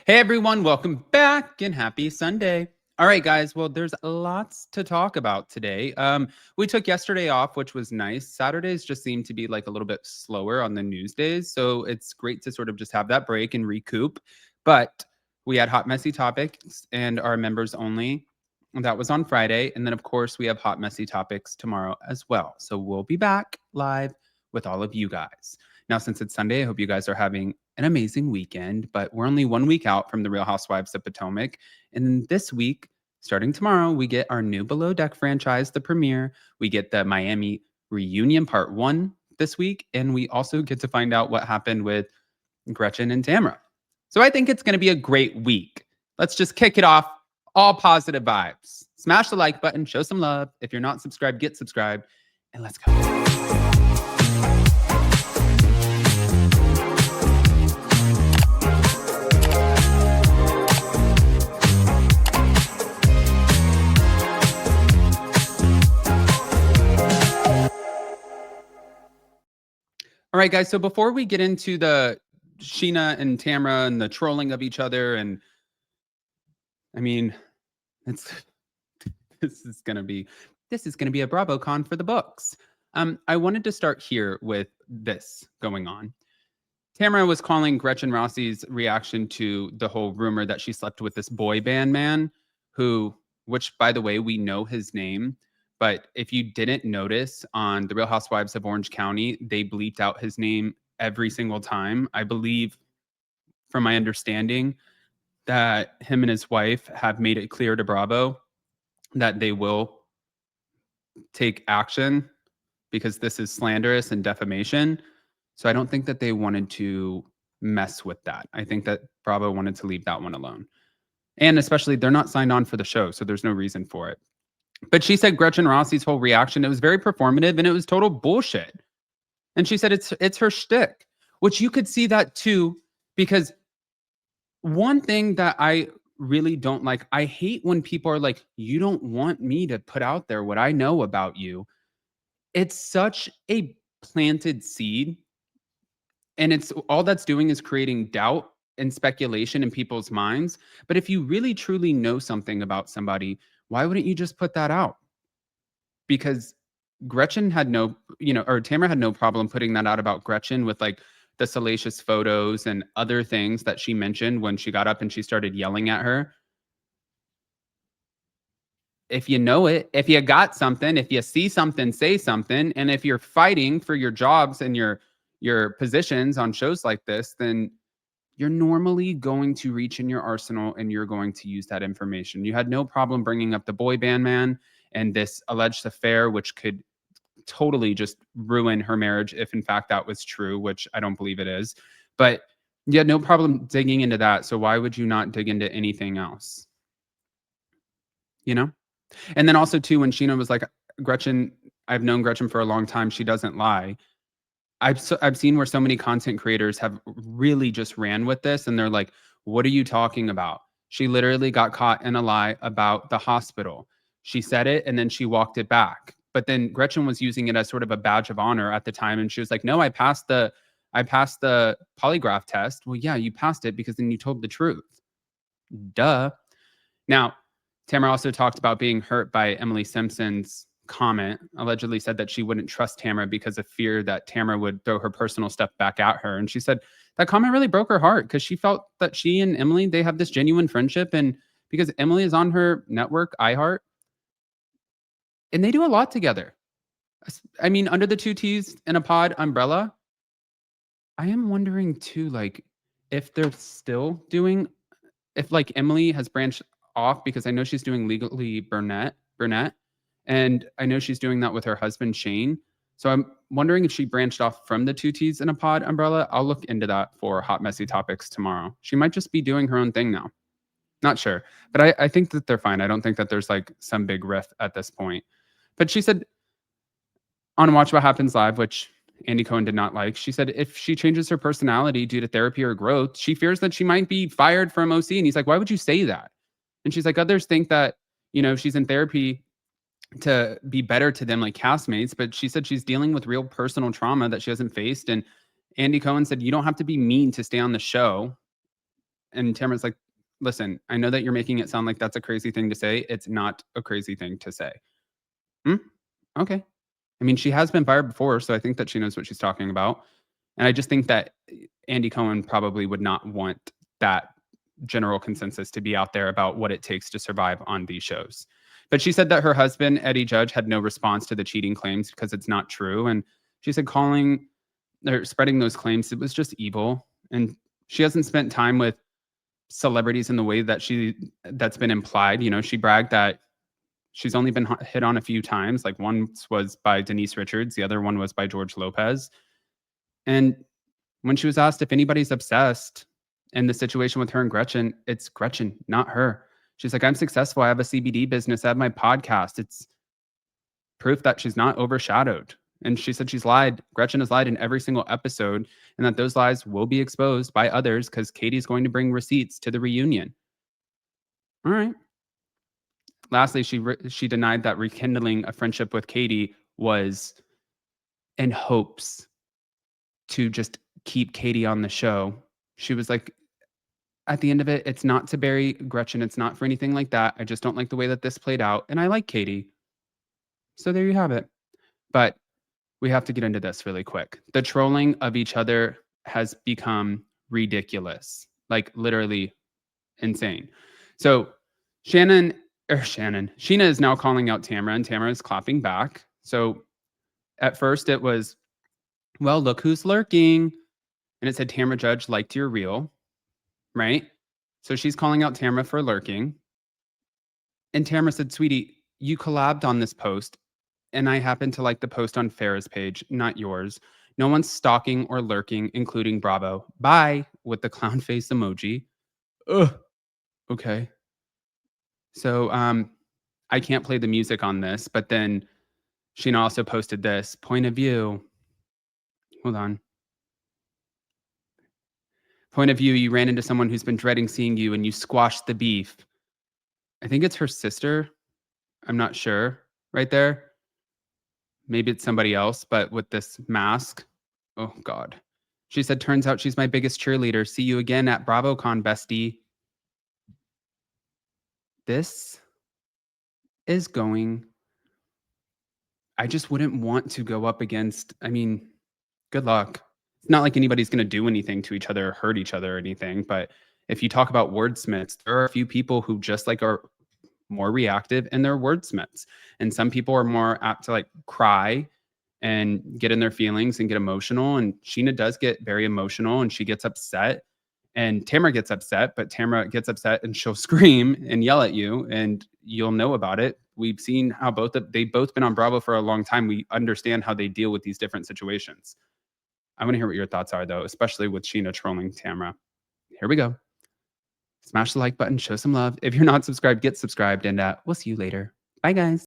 Hey everyone, welcome back and happy Sunday. All right, guys. Well, there's lots to talk about today. We took yesterday off, which was nice. Saturdays just seem to be like a little bit slower on the news days, so it's great to sort of just have that break and recoup. But we had hot, messy topics and our members only. That was on Friday, and then of course we have hot, messy topics tomorrow as well. So we'll be back live with all of you guys. Now, since it's Sunday, I hope you guys are having an amazing weekend, but we're only 1 week out from the Real Housewives of Potomac. And this week, starting tomorrow, we get our new Below Deck franchise, the premiere. We get the Miami reunion part 1 this week. And we also get to find out what happened with Gretchen and Tamra. So I think it's going to be a great week. Let's just kick it off. All positive vibes. Smash the like button, show some love. If you're not subscribed, get subscribed, and let's go. All right, guys. So before we get into the Scheana and Tamra and the trolling of each other, and I mean, it's this is gonna be a BravoCon for the books. I wanted to start here with this going on. Tamara was calling Gretchen Rossi's reaction to the whole rumor that she slept with this boy band man, which by the way, we know his name. But if you didn't notice on The Real Housewives of Orange County, they bleeped out his name every single time. I believe, from my understanding, that him and his wife have made it clear to Bravo that they will take action because this is slanderous and defamation. So I don't think that they wanted to mess with that. I think that Bravo wanted to leave that one alone. And especially, they're not signed on for the show, so there's no reason for it. But she said Gretchen Rossi's whole reaction, it was very performative and it was total bullshit. And she said it's her shtick, which you could see that too, because one thing that I really don't like, I hate when people are like, you don't want me to put out there what I know about you. It's such a planted seed. And it's all that's doing is creating doubt and speculation in people's minds. But if you really truly know something about somebody, why wouldn't you just put that out? Because Gretchen had no, or Tamara had no problem putting that out about Gretchen with like the salacious photos and other things that she mentioned when she got up and she started yelling at her. If you know it, if you got something, if you see something, say something. And if you're fighting for your jobs and your positions on shows like this, then you're normally going to reach in your arsenal and you're going to use that information. You had no problem bringing up the boy band man and this alleged affair, which could totally just ruin her marriage if in fact that was true, which I don't believe it is. But you had no problem digging into that. So why would you not dig into anything else? You know? And then also too, when Scheana was like, Gretchen, I've known Gretchen for a long time. She doesn't lie. I've seen where so many content creators have really just ran with this and they're like, what are you talking about? She literally got caught in a lie about the hospital. She said it and then she walked it back. But then Gretchen was using it as sort of a badge of honor at the time. And she was like, no, I passed the polygraph test. Well, yeah, you passed it because then you told the truth. Duh. Now, Tamara also talked about being hurt by Emily Simpson's comment, allegedly said that she wouldn't trust Tamara because of fear that Tamara would throw her personal stuff back at her. And she said that comment really broke her heart because she felt that she and Emily, they have this genuine friendship. And because Emily is on her network, iHeart, and they do a lot together. I mean, under the two T's in a pod umbrella, I am wondering too, like, if they're still doing, if like Emily has branched off because I know she's doing Legally Burnett, and I know she's doing that with her husband, Shane. So I'm wondering if she branched off from the two T's in a pod umbrella. I'll look into that for hot, messy topics tomorrow. She might just be doing her own thing now. Not sure. But I think that they're fine. I don't think that there's like some big rift at this point. But she said on Watch What Happens Live, which Andy Cohen did not like, she said if she changes her personality due to therapy or growth, she fears that she might be fired from OC. And he's like, why would you say that? And she's like, others think that, she's in therapy to be better to them like castmates, but she said she's dealing with real personal trauma that she hasn't faced. And Andy Cohen said, you don't have to be mean to stay on the show. And Tamara's like, listen, I know that you're making it sound like that's a crazy thing to say. It's not a crazy thing to say. Hmm? Okay. I mean, she has been fired before, so I think that she knows what she's talking about. And I just think that Andy Cohen probably would not want that general consensus to be out there about what it takes to survive on these shows. But she said that her husband, Eddie Judge, had no response to the cheating claims because it's not true. And she said calling or spreading those claims, it was just evil. And she hasn't spent time with celebrities in the way that that's been implied. You know, she bragged that she's only been hit on a few times. Like once was by Denise Richards, the other one was by George Lopez. And when she was asked if anybody's obsessed in the situation with her and Gretchen, it's Gretchen, not her. She's like, I'm successful. I have a CBD business. I have my podcast. It's proof that she's not overshadowed. And she said she's lied. Gretchen has lied in every single episode, and that those lies will be exposed by others because Katie's going to bring receipts to the reunion. All right. Lastly, she denied that rekindling a friendship with Katie was in hopes to just keep Katie on the show. She was like, at the end of it, it's not to bury Gretchen. It's not for anything like that. I just don't like the way that this played out. And I like Katie. So there you have it. But we have to get into this really quick. The trolling of each other has become ridiculous, like literally insane. So Scheana is now calling out Tamra, and Tamra is clapping back. So at first it was, well, look who's lurking. And it said Tamra Judge liked your reel, right? So she's calling out Tamra for lurking. And Tamra said, sweetie, you collabed on this post, and I happen to like the post on Farrah's page, not yours. No one's stalking or lurking, including Bravo. Bye, with the clown face emoji. Ugh. Okay. So I can't play the music on this, but then Scheana also posted this point of view. Hold on. Point of view, you ran into someone who's been dreading seeing you and you squashed the beef. I think it's her sister. I'm not sure. Right there. Maybe it's somebody else, but with this mask. Oh, God. She said, turns out she's my biggest cheerleader. See you again at BravoCon, bestie. This is going. I just wouldn't want to go up against. I mean, good luck. It's not like anybody's going to do anything to each other or hurt each other or anything. But if you talk about wordsmiths, there are a few people who just like are more reactive and they're wordsmiths. And some people are more apt to like cry and get in their feelings and get emotional. And Scheana does get very emotional and she gets upset. And Tamra gets upset, but Tamra gets upset and she'll scream and yell at you, and you'll know about it. We've seen how they've both been on Bravo for a long time. We understand how they deal with these different situations. I want to hear what your thoughts are, though, especially with Scheana trolling Tamra. Here we go. Smash the like button, show some love. If you're not subscribed, get subscribed, and we'll see you later. Bye, guys.